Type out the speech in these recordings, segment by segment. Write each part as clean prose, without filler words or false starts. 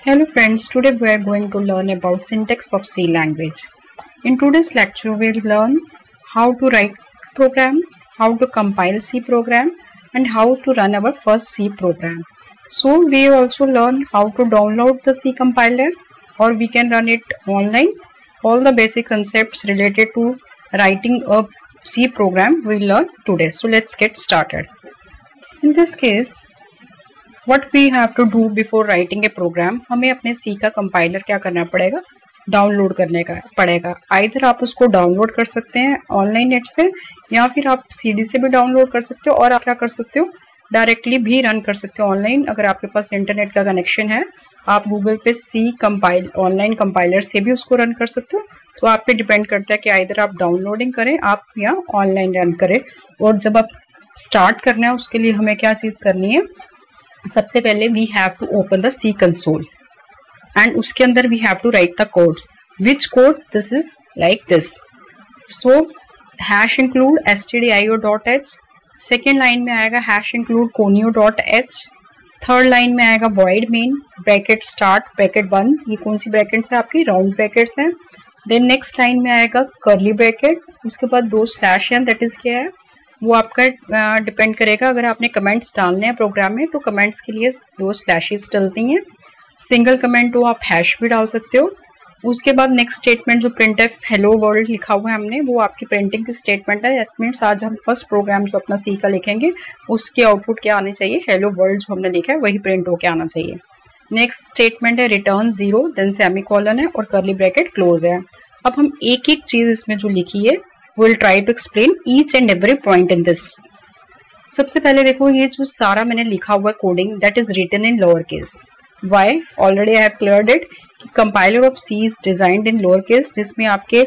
Hello friends, today we are going to learn about syntax of C language. In today's lecture we will learn how to write program, how to compile C program and how to run our first C program. So we also learn how to download the C compiler or we can run it online. All the basic concepts related to writing a C program we will learn today. So let's get started. In this case, What we have to do before writing a program, हमें अपने C का compiler क्या करना पड़ेगा, download करने का पड़ेगा। Either आप उसको डाउनलोड कर सकते हैं ऑनलाइन नेट से या फिर आप CD से भी डाउनलोड कर सकते हो और आप क्या कर सकते हो, डायरेक्टली भी रन कर सकते हो ऑनलाइन। अगर आपके पास इंटरनेट का कनेक्शन है, आप गूगल पे C कंपाइल ऑनलाइन कंपाइलर से भी उसको रन कर सकते हो। तो आप पे डिपेंड करता है कि आइदर आप डाउनलोडिंग करें आप या ऑनलाइन रन करें। और जब आप स्टार्ट करना है उसके लिए हमें क्या चीज़ करनी है, सबसे पहले we have to open the C console and उसके अंदर we have to write the code. Which code? This is like this. So hash include stdio.h, second line में आएगा hash include conio.h, third line में आएगा void main bracket start bracket 1, ये कौन सी brackets है आपकी, राउंड ब्रैकेट्स हैं। Then next line में आएगा कर्ली ब्रैकेट, उसके बाद दो स्लैश हैं, दैट इज क्या है वो आपका डिपेंड करेगा। अगर आपने कमेंट्स डालने हैं प्रोग्राम में तो कमेंट्स के लिए दो स्लैशेस डलती हैं। सिंगल कमेंट हो आप हैश भी डाल सकते हो। उसके बाद नेक्स्ट स्टेटमेंट जो प्रिंटफ हेलो वर्ल्ड लिखा हुआ है हमने, वो आपकी प्रिंटिंग की स्टेटमेंट है। दैट मीन्स आज हम फर्स्ट प्रोग्राम जो अपना सी का लिखेंगे उसके आउटपुट क्या आने चाहिए, हेलो वर्ल्ड जो हमने लिखा है वही प्रिंट होके आना चाहिए। नेक्स्ट स्टेटमेंट है रिटर्न 0, देन सेमीकोलन है और कर्ली ब्रैकेट क्लोज है। अब हम एक एक चीज इसमें जो लिखी है we'll try to explain each and every point in this. सबसे पहले देखो, ये जो सारा मैंने लिखा हुआ coding that is written in lower case. Why? Already I have cleared it. Compiler of C is designed in lower case, जिसमें आपके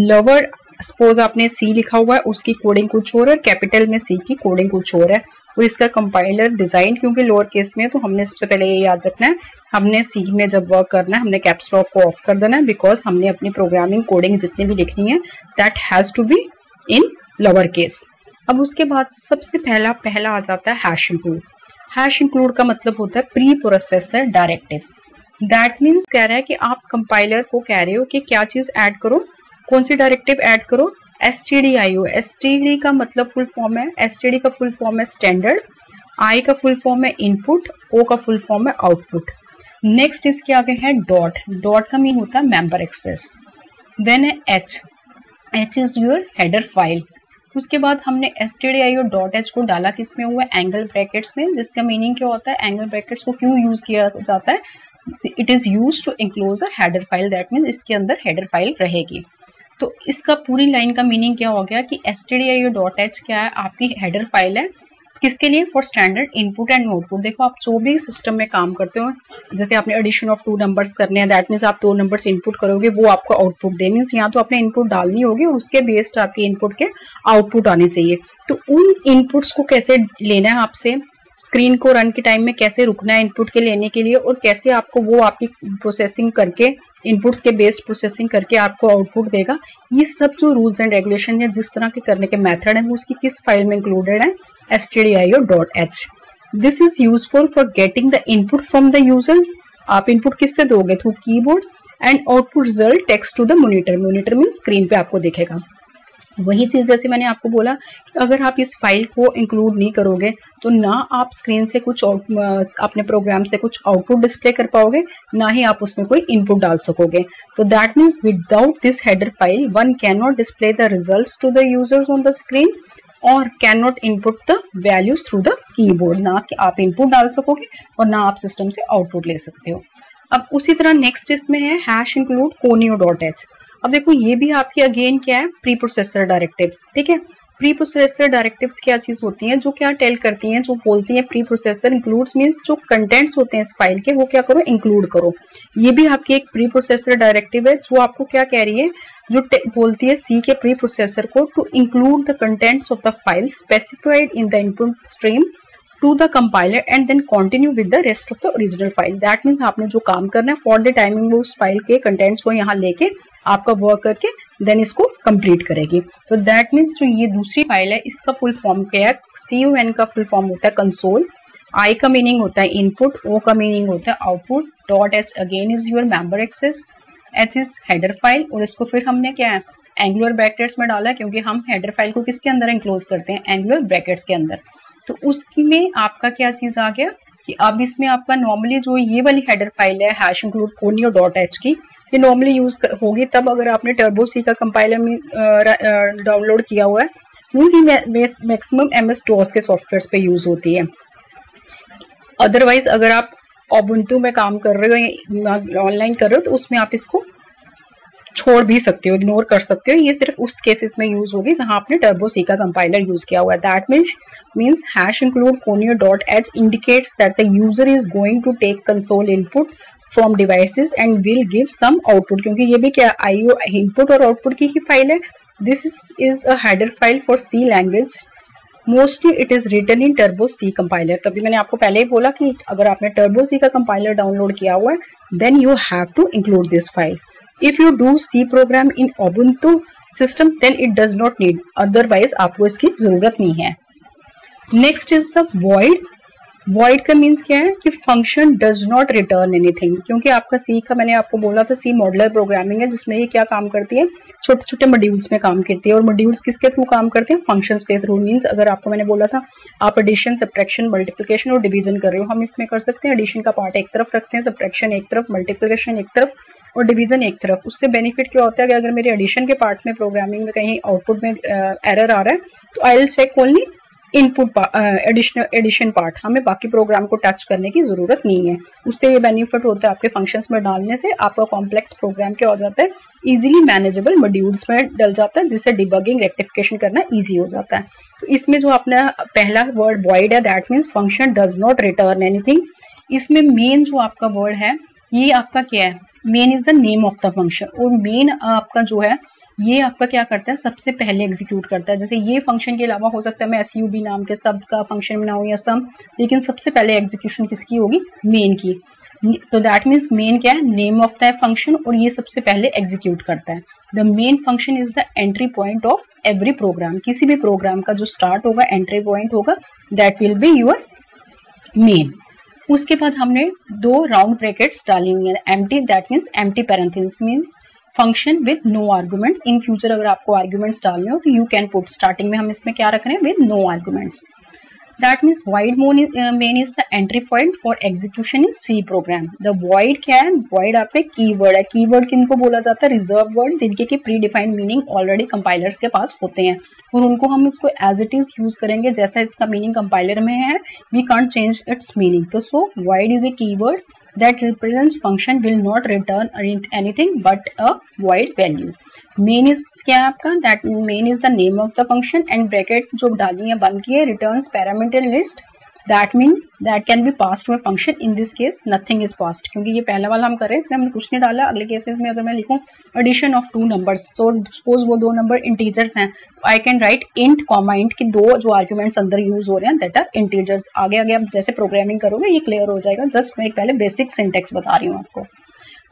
lower सपोज आपने C लिखा हुआ है उसकी कोडिंग कुछ और है, कैपिटल में C की कोडिंग कुछ और है। तो इसका कंपाइलर डिजाइन क्योंकि लोअर केस में है तो हमने सबसे पहले ये याद रखना है, हमने C में जब वर्क करना है हमने कैप्स लॉक को ऑफ कर देना है, बिकॉज हमने अपनी प्रोग्रामिंग कोडिंग जितनी भी लिखनी है that has to be in lower case. अब उसके बाद सबसे पहला आ जाता है हैश इंक्लूड। हैश इंक्लूड का मतलब होता है pre processor directive. That means कह रहा है कि आप कंपाइलर को कह रहे हो कि क्या चीज ऐड करो, कौन सी डायरेक्टिव ऐड करो, stdio। std का मतलब फुल फॉर्म है, std का फुल फॉर्म है स्टैंडर्ड, i का फुल फॉर्म है इनपुट, o का फुल फॉर्म है आउटपुट। नेक्स्ट इसके आगे है डॉट, डॉट का मीन होता है मेंबर एक्सेस। देन है h is your header file. उसके बाद हमने stdio.h को डाला किसमें हुआ, एंगल ब्रैकेट्स में, जिसका मीनिंग क्या होता है, एंगल ब्रैकेट्स को क्यों यूज किया जाता है, it is use to enclose a header file. That means इसके अंदर हेडर फाइल रहेगी। तो इसका पूरी लाइन का मीनिंग क्या हो गया कि stdio.h क्या है, आपकी हेडर फाइल है किसके लिए, for standard input and output. देखो आप जो भी सिस्टम में काम करते हो, जैसे आपने एडिशन ऑफ 2 नंबर्स करने हैं, दैट मीन्स आप 2 नंबर्स इनपुट करोगे वो आपको आउटपुट दे, मीन्स यहाँ तो आपने इनपुट डालनी होगी उसके बेस्ड आपके इनपुट के आउटपुट आने चाहिए। तो उन इनपुट्स को कैसे लेना है आपसे, स्क्रीन को रन के टाइम में कैसे रुकना है इनपुट के लेने के लिए, और कैसे आपको वो आपकी प्रोसेसिंग करके इनपुट्स के बेस्ड प्रोसेसिंग करके आपको आउटपुट देगा, ये सब जो रूल्स एंड रेगुलेशन है जिस तरह के करने के मेथड है वो उसकी किस फाइल में इंक्लूडेड है, stdio.h। This is useful for getting the input from the user. आप इनपुट किससे दोगे, through keyboard, and output result text to the monitor. Monitor mean screen पे आपको दिखेगा। वही चीज जैसे मैंने आपको बोला कि अगर आप इस फाइल को इंक्लूड नहीं करोगे तो ना आप स्क्रीन से कुछ अपने प्रोग्राम से कुछ आउटपुट डिस्प्ले कर पाओगे, ना ही आप उसमें कोई इनपुट डाल सकोगे। तो that means without this header file one can not display the results to the users on the screen और can not input the values through the keyboard. ना कि आप इनपुट डाल सकोगे और ना आप सिस्टम से आउटपुट ले सकते हो। अब उसी तरह नेक्स्ट इसमें है हैश इंक्लूड conio.h। अब देखो ये भी आपकी अगेन क्या है, प्री प्रोसेसर डायरेक्टिव। ठीक है, प्री प्रोसेसर डायरेक्टिव्स क्या चीज होती हैं, जो क्या टेल करती हैं, जो बोलती हैं प्री प्रोसेसर इंक्लूड्स मींस जो कंटेंट्स होते हैं इस फाइल के वो क्या करो, इंक्लूड करो। ये भी आपकी एक प्री प्रोसेसर डायरेक्टिव है जो आपको क्या कह रही है, जो बोलती है सी के प्री प्रोसेसर को to include the contents of the file specified in the input stream to the compiler and then continue with the rest of the original file. That means आपने जो काम करना है फॉर द टाइमिंग वो उस file के contents को यहाँ लेके आपका वर्क करके देन इसको कंप्लीट करेगी। तो दैट मीन्स जो ये दूसरी फाइल है इसका फुल फॉर्म क्या है, CUN का फुल फॉर्म होता है कंसोल, आई का मीनिंग होता है इनपुट, ओ का मीनिंग होता है output, dot H again is your member access, H is header file, और इसको फिर हमने क्या है एंगुलर ब्रैकेट्स में डाला क्योंकि हम हेडर फाइल को किसके अंदर एंक्लोज करते हैं, एंगुलर ब्रैकेट्स के अंदर। तो उसमें आपका क्या चीज आ गया कि अब इसमें आपका नॉर्मली जो ये वाली हेडर फाइल है hash include conio dot H की, ये नॉर्मली यूज होगी तब अगर आपने टर्बो सी का कंपाइलर डाउनलोड किया हुआ है, मीन्स ये मैक्सिमम एमएस डॉस के सॉफ्टवेयर पे यूज होती है। अदरवाइज अगर आप उबुंटू में काम कर रहे हो, ऑनलाइन कर रहे हो, तो उसमें आप इसको छोड़ भी सकते हो, इग्नोर कर सकते हो। ये सिर्फ उस केसेस में यूज होगी जहां आपने टर्बो सी का कंपाइलर यूज किया हुआ है। That means hash include conio dot H indicates that the user is going to take console input from devices and will give some output, क्योंकि ये भी क्या आईओ इनपुट और आउटपुट की ही फाइल है। This is a header file for C language, mostly it is written in Turbo C compiler. तभी मैंने आपको पहले ही बोला कि अगर आपने टर्बो सी का कंपाइलर डाउनलोड किया हुआ है then you have to include this file. If you do C program in Ubuntu system then it does not need, otherwise आपको इसकी जरूरत नहीं है। Next is the void. Void का मीन्स क्या है कि function does not return anything, क्योंकि आपका सी का मैंने आपको बोला था सी मॉडुलर प्रोग्रामिंग है जिसमें ये क्या काम करती है, छोटे छोटे मॉड्यूल्स में काम करती है। और मॉड्यूल्स किसके थ्रू काम करते हैं, फंक्शंस के थ्रू। मीन्स अगर आपको मैंने बोला था आप एडिशन, सब्ट्रैक्शन, मल्टीप्लिकेशन और डिवीजन कर रहे हो, हम इसमें कर सकते हैं एडिशन का पार्ट एक तरफ रखते हैं, सब्ट्रैक्शन एक तरफ, मल्टीप्लिकेशन एक तरफ और डिवीजन एक तरफ। उससे बेनिफिट क्या होता है कि अगर मेरे एडिशन के पार्ट में प्रोग्रामिंग में कहीं आउटपुट में एरर आ रहा है तो I will check only input addition part, हमें बाकी प्रोग्राम को टच करने की जरूरत नहीं है। उससे ये बेनिफिट होता है आपके फंक्शंस में डालने से आपका कॉम्प्लेक्स प्रोग्राम क्या हो जाता है, इजीली मैनेजेबल मॉड्यूल्स में डल जाता है, जिससे डिबगिंग रेक्टिफिकेशन करना इजी हो जाता है। तो इसमें जो अपना पहला वर्ड वॉइड है that means function does not return anything. इसमें मेन जो आपका वर्ड है ये आपका क्या है, main is the name of the function. और मेन आपका जो है ये आपका क्या करता है, सबसे पहले एग्जीक्यूट करता है। जैसे ये फंक्शन के अलावा हो सकता है मैं SUB नाम के सब का फंक्शन बनाऊं या सम, लेकिन सबसे पहले एग्जीक्यूशन किसकी होगी, मेन की। तो दैट मीन्स मेन क्या है, नेम ऑफ द फंक्शन, और ये सबसे पहले एग्जीक्यूट करता है। The main function is the entry point of every program, किसी भी प्रोग्राम का जो स्टार्ट होगा एंट्री पॉइंट होगा, that will be your main. उसके बाद हमने दो राउंड ब्रैकेट्स डाली हुई है, empty, that means empty parenthesis means function with no arguments. In future अगर आपको आर्गुमेंट्स डालने हो तो यू कैन पुट, स्टार्टिंग में हम इसमें क्या रख रहे हैं, with no arguments. That means void main is the entry point for execution in C program. The void क्या है, वाइड आपके कीवर्ड है। कीवर्ड किनको बोला जाता है, रिजर्व वर्ड, जिनके की pre defined meaning already compilers के पास होते हैं और उनको हम इसको एज इट इज यूज करेंगे जैसा इसका मीनिंग कंपाइलर में है, we can't change its meaning. तो so void is a keyword that represents function will not return anything but a void value. main is क्या है आपका, that main is the name of the function and bracket जो डाली है बंद की है, returns parameter list, that mean that can be passed to a function, in this case nothing is passed, क्योंकि ये पहला वाला हम कर रहे हैं इसमें हमने कुछ नहीं डाला। अगले केसेस में अगर मैं लिखूं addition of two numbers, so suppose वो दो नंबर इंटीजर्स हैं, I can write int comma int की दो जो आर्ग्यूमेंट्स अंदर यूज हो रहे हैं दैट आर इंटीजर्स। आगे आगे आप जैसे प्रोग्रामिंग करोगे ये क्लियर हो जाएगा, जस्ट मैं एक पहले बेसिक सिंटेक्स बता रही हूँ आपको।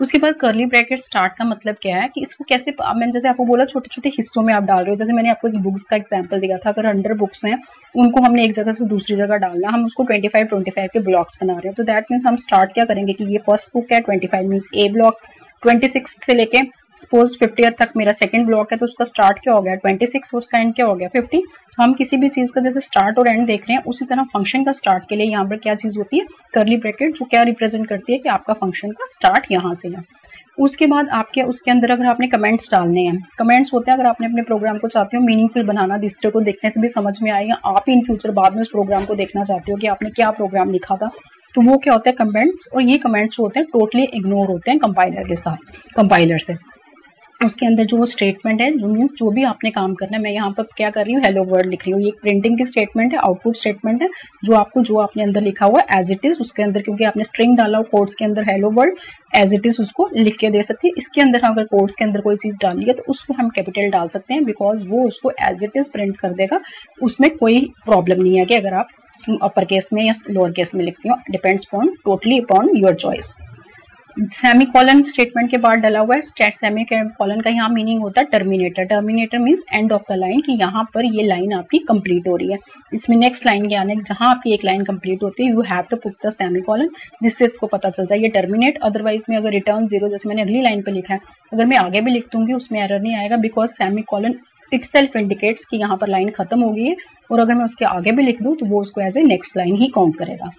उसके बाद कर्ली ब्रैकेट स्टार्ट का मतलब क्या है कि इसको कैसे, मैंने जैसे आपको बोला छोटे छोटे हिस्सों में आप डाल रहे हो, जैसे मैंने आपको बुक्स का एग्जांपल दिया था, अगर 100 बुक्स हैं उनको हमने एक जगह से दूसरी जगह डालना, हम उसको 25 के ब्लॉक्स बना रहे हो। तो दैट मीन्स हम स्टार्ट क्या करेंगे कि ये फर्स्ट बुक है 25 मीन्स ए ब्लॉक, 26 से लेके सपोज 50 तक मेरा सेकंड ब्लॉक है तो उसका स्टार्ट क्या हो गया 26, उसका एंड क्या हो गया 50। तो हम किसी भी चीज का जैसे स्टार्ट और एंड देख रहे हैं उसी तरह फंक्शन का स्टार्ट के लिए यहाँ पर क्या चीज होती है, कर्ली ब्रैकेट, जो क्या रिप्रेजेंट करती है कि आपका फंक्शन का स्टार्ट यहाँ से है। उसके बाद आपके उसके अंदर अगर आपने कमेंट्स डालने हैं, कमेंट्स होते हैं अगर आपने अपने प्रोग्राम को चाहते हो मीनिंगफुल बनाना, दूसरे को देखने से भी समझ में आएगा, आप इन फ्यूचर बाद में उस प्रोग्राम को देखना चाहते हो कि आपने क्या प्रोग्राम लिखा था, तो वो क्या होता है कमेंट्स। और ये कमेंट्स जो होते हैं टोटली इग्नोर होते हैं कंपाइलर के साथ, कंपाइलर से। उसके अंदर जो स्टेटमेंट है, जो मीन्स जो भी आपने काम करना है, मैं यहाँ पर क्या कर रही हूँ हेलो वर्ल्ड लिख रही हूँ, ये प्रिंटिंग की स्टेटमेंट है, आउटपुट स्टेटमेंट है, जो आपको जो आपने अंदर लिखा हुआ है एज इट इज उसके अंदर, क्योंकि आपने स्ट्रिंग डाला हो कोड्स के अंदर hello world as it is उसको लिख के दे सकते हैं। इसके अंदर अगर कोड्स के अंदर कोई चीज डाली है तो उसको हम कैपिटल डाल सकते हैं, बिकॉज वो उसको एज इट इज प्रिंट कर देगा, उसमें कोई प्रॉब्लम नहीं है कि अगर आप अपर केस में या लोअर केस में लिखते हो, depends upon totally upon your choice. Semicolon statement के बाद डला हुआ है। सेमीकोलन का यहाँ मीनिंग होता है terminator. Terminator means and of the line, कि यहाँ पर ये लाइन आपकी कंप्लीट हो रही है। इसमें नेक्स्ट लाइन के आने जहाँ आपकी एक लाइन कंप्लीट होती है, you have to put the semicolon, जिससे इसको पता चल जाए ये टर्मिनेट। अदरवाइज में अगर रिटर्न 0 जैसे मैंने अगली लाइन पे लिखा है, अगर मैं आगे भी लिख दूंगी उसमें एरर नहीं आएगा, बिकॉज सेमीकोलन इटसेल्फ इंडिकेट्स कि यहाँ पर लाइन खत्म हो गई है, और अगर मैं उसके आगे भी लिख दूं तो वो उसको एज ए नेक्स्ट लाइन ही काउंट करेगा।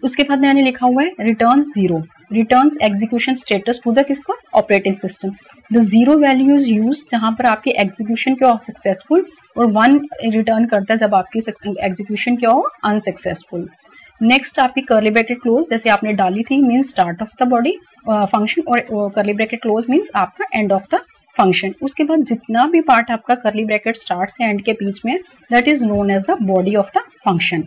उसके बाद मैंने लिखा हुआ है return 0, returns execution status to the किसका operating system. The 0 value is used जहां पर आपकी एग्जीक्यूशन क्या हो सक्सेसफुल, और 1 रिटर्न करता है जब आपकी एग्जीक्यूशन क्या हो अनसक्सेसफुल। नेक्स्ट आपकी कर्ली ब्रैकेट क्लोज जैसे आपने डाली थी, means start of the body function, और कर्ली ब्रैकेट क्लोज मीन्स आपका एंड ऑफ द फंक्शन। उसके बाद जितना भी पार्ट आपका कर्ली ब्रैकेट स्टार्ट से एंड के बीच में, that is known as the body of the function.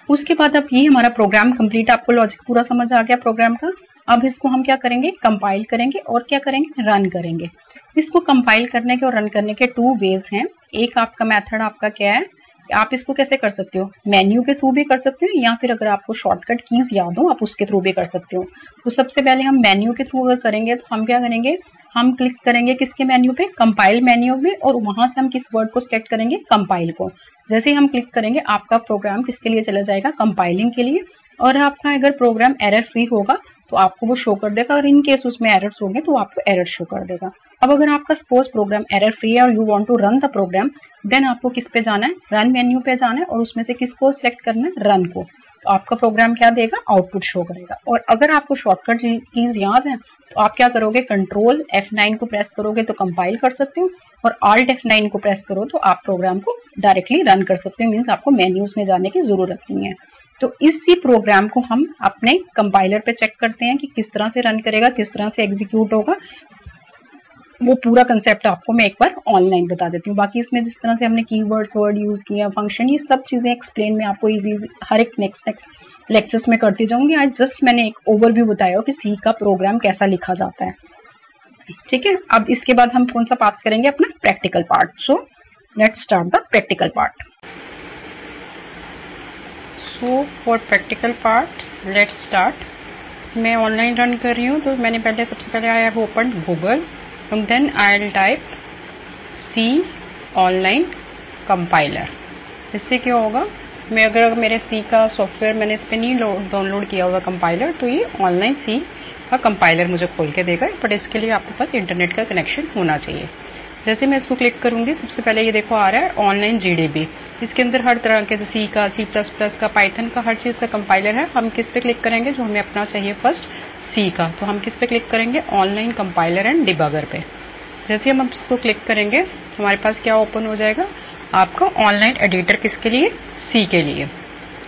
उसके बाद अब ये हमारा प्रोग्राम कंप्लीट, आपको लॉजिक पूरा समझ आ गया प्रोग्राम का। अब इसको हम क्या करेंगे, कंपाइल करेंगे और क्या करेंगे, रन करेंगे। इसको कंपाइल करने के और रन करने के 2 वेज हैं। एक आपका मेथड आपका क्या है, आप इसको कैसे कर सकते हो, मेन्यू के थ्रू भी कर सकते हो, या फिर अगर आपको शॉर्टकट कीज याद हो आप उसके थ्रू भी कर सकते हो। तो सबसे पहले हम मेन्यू के थ्रू अगर करेंगे तो हम क्या करेंगे, हम क्लिक करेंगे किसके मेन्यू पे, कंपाइल मेन्यू में, और वहां से हम किस वर्ड को सिलेक्ट करेंगे, कंपाइल को। जैसे ही हम क्लिक करेंगे आपका प्रोग्राम किसके लिए चला जाएगा, कंपाइलिंग के लिए। और आपका अगर प्रोग्राम एरर फ्री होगा तो आपको वो शो कर देगा, और इन केस उसमें एरर्स होंगे तो आपको एरर शो कर देगा। अब अगर आपका सपोज प्रोग्राम एरर फ्री है और you want to run the program, then आपको किस पे जाना है, रन मेन्यू पे जाना है, और उसमें से किसको सिलेक्ट करना है, रन को। तो आपका प्रोग्राम क्या देगा, आउटपुट शो करेगा। और अगर आपको शॉर्टकट कीज याद है तो आप क्या करोगे, कंट्रोल F9 को प्रेस करोगे तो कंपाइल कर सकते हो, और Alt F9 को प्रेस करो तो आप प्रोग्राम को डायरेक्टली रन कर सकते हो, मीन्स आपको मेन्यूज में जाने की जरूरत नहीं है। तो इसी प्रोग्राम को हम अपने कंपाइलर पे चेक करते हैं कि किस तरह से रन करेगा, किस तरह से एग्जीक्यूट होगा। वो पूरा कंसेप्ट आपको मैं एक बार ऑनलाइन बता देती हूँ। बाकी इसमें जिस तरह से हमने कीवर्ड्स वर्ड यूज किया, फंक्शन, ये सब चीजें एक्सप्लेन में आपको इजी हर एक नेक्स्ट लेक्चर्स में करती जाऊंगी। आज जस्ट मैंने एक ओवरव्यू बताया कि सी का प्रोग्राम कैसा लिखा जाता है, ठीक है। अब इसके बाद हम कौन सा पार्ट करेंगे, अपना practical part. So let's start the practical part. So for practical part let's start. मैं ऑनलाइन रन कर रही हूँ, तो मैंने पहले सबसे पहले I have open Google, and then I'll type C online compiler। इससे क्या होगा, मैं अगर मेरे C का सॉफ्टवेयर मैंने इस पर नहीं डाउनलोड किया हुआ कंपाइलर, तो ये ऑनलाइन C का कंपाइलर मुझे खोल के देगा, बट इसके लिए आपके पास इंटरनेट का कनेक्शन होना चाहिए। जैसे मैं इसको क्लिक करूंगी, सबसे पहले ये देखो आ रहा है ऑनलाइन GDB। इसके अंदर हर तरह के C का, C++ का, पाइथन का, हर चीज का कंपाइलर है। हम किस पे क्लिक करेंगे, जो हमें अपना चाहिए फर्स्ट C का, तो हम किस पे क्लिक करेंगे, ऑनलाइन कंपाइलर एंड डिबगर पे। जैसे हम इसको क्लिक करेंगे हमारे पास क्या ओपन हो जाएगा, आपका ऑनलाइन एडिटर, किसके लिए, C के लिए।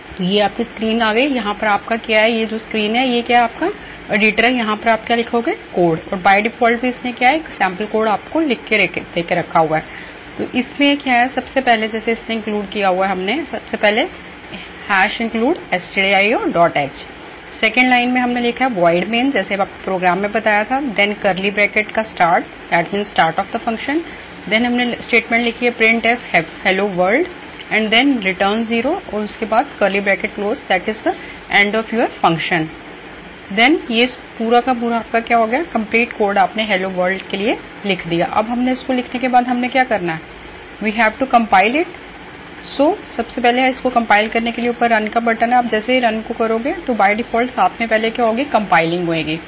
तो ये आपकी स्क्रीन आ गई। यहाँ पर आपका क्या है, ये जो स्क्रीन है ये क्या है, आपका एडिटर है। यहाँ पर आप क्या लिखोगे, कोड, और बाय डिफॉल्ट भी इसने क्या है, सैम्पल कोड आपको लिख के दे के रखा हुआ है। तो इसमें क्या है, सबसे पहले जैसे इसने इंक्लूड किया हुआ है हमने, सबसे पहले #include stdio.h। सेकेंड लाइन में हमने लिखा है void main, जैसे आपको प्रोग्राम में बताया था। देन कर्ली ब्रैकेट का start, that mean start of the function. Then हमने स्टेटमेंट लिखी है print F hello world, and then return 0, और उसके बाद curly bracket close, that is the end of your function. Then ये पूरा का पूरा आपका क्या हो गया, कंप्लीट कोड आपने हेलो वर्ल्ड के लिए लिख दिया। अब हमने इसको लिखने के बाद हमने क्या करना है, we have to compile it. So सबसे पहले इसको कंपाइल करने के लिए ऊपर रन का बटन है। आप जैसे ही रन को करोगे तो बाय डिफॉल्ट साथ में पहले क्या होगी, कंपाइलिंग होगी।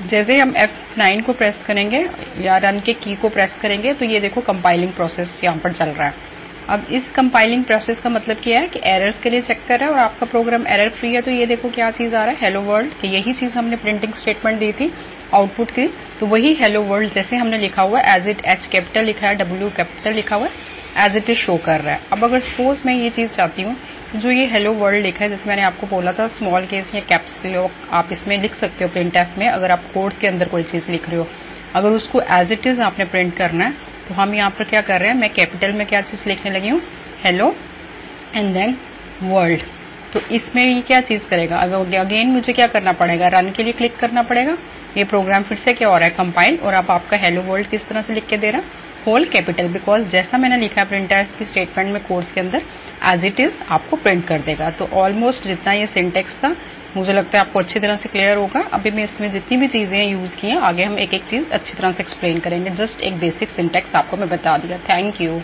जैसे ही हम F9 को प्रेस करेंगे या रन के की को प्रेस करेंगे तो ये देखो कंपाइलिंग प्रोसेस यहाँ पर चल रहा है। अब इस कंपाइलिंग प्रोसेस का मतलब क्या है कि एरर्स के लिए चेक कर रहा है, और आपका प्रोग्राम एरर फ्री है। तो ये देखो क्या चीज आ रहा है, हेलो वर्ल्ड। तो यही चीज हमने प्रिंटिंग स्टेटमेंट दी थी आउटपुट की, तो वही हेलो वर्ल्ड जैसे हमने लिखा हुआ है, एज इट H कैपिटल लिखा है, W कैपिटल लिखा हुआ है, एज इट इज शो कर रहा है। अब अगर सपोज मैं ये चीज चाहती हूँ, जो ये हेलो वर्ल्ड लिखा है, जैसे मैंने आपको बोला था स्मॉल केस या कैप्स के लिए आप इसमें लिख सकते हो प्रिंट एफ में, अगर आप कोड के अंदर कोई चीज लिख रहे हो। अगर उसको एज इट इज आपने प्रिंट करना है तो हम यहाँ पर क्या कर रहे हैं, मैं कैपिटल में क्या चीज लिखने लगी हूँ, हेलो एंड देन वर्ल्ड। तो इसमें ये क्या चीज करेगा, अगेन मुझे क्या करना पड़ेगा, रन के लिए क्लिक करना पड़ेगा। ये प्रोग्राम फिर से क्या हो रहा है, कंपाइल, और अब आपका हेलो वर्ल्ड किस तरह से लिख के दे रहा है, होल कैपिटल, बिकॉज जैसा मैंने लिखा है प्रिंटर की स्टेटमेंट में कोर्स के अंदर एज इट इज आपको प्रिंट कर देगा। तो ऑलमोस्ट जितना ये सिंटेक्स था मुझे लगता है आपको अच्छी तरह से क्लियर होगा। अभी मैं इसमें जितनी भी चीजें यूज की हैं आगे हम एक एक चीज अच्छी तरह से एक्सप्लेन करेंगे। जस्ट एक बेसिक सिंटेक्स आपको मैं बता दिया। Thank you.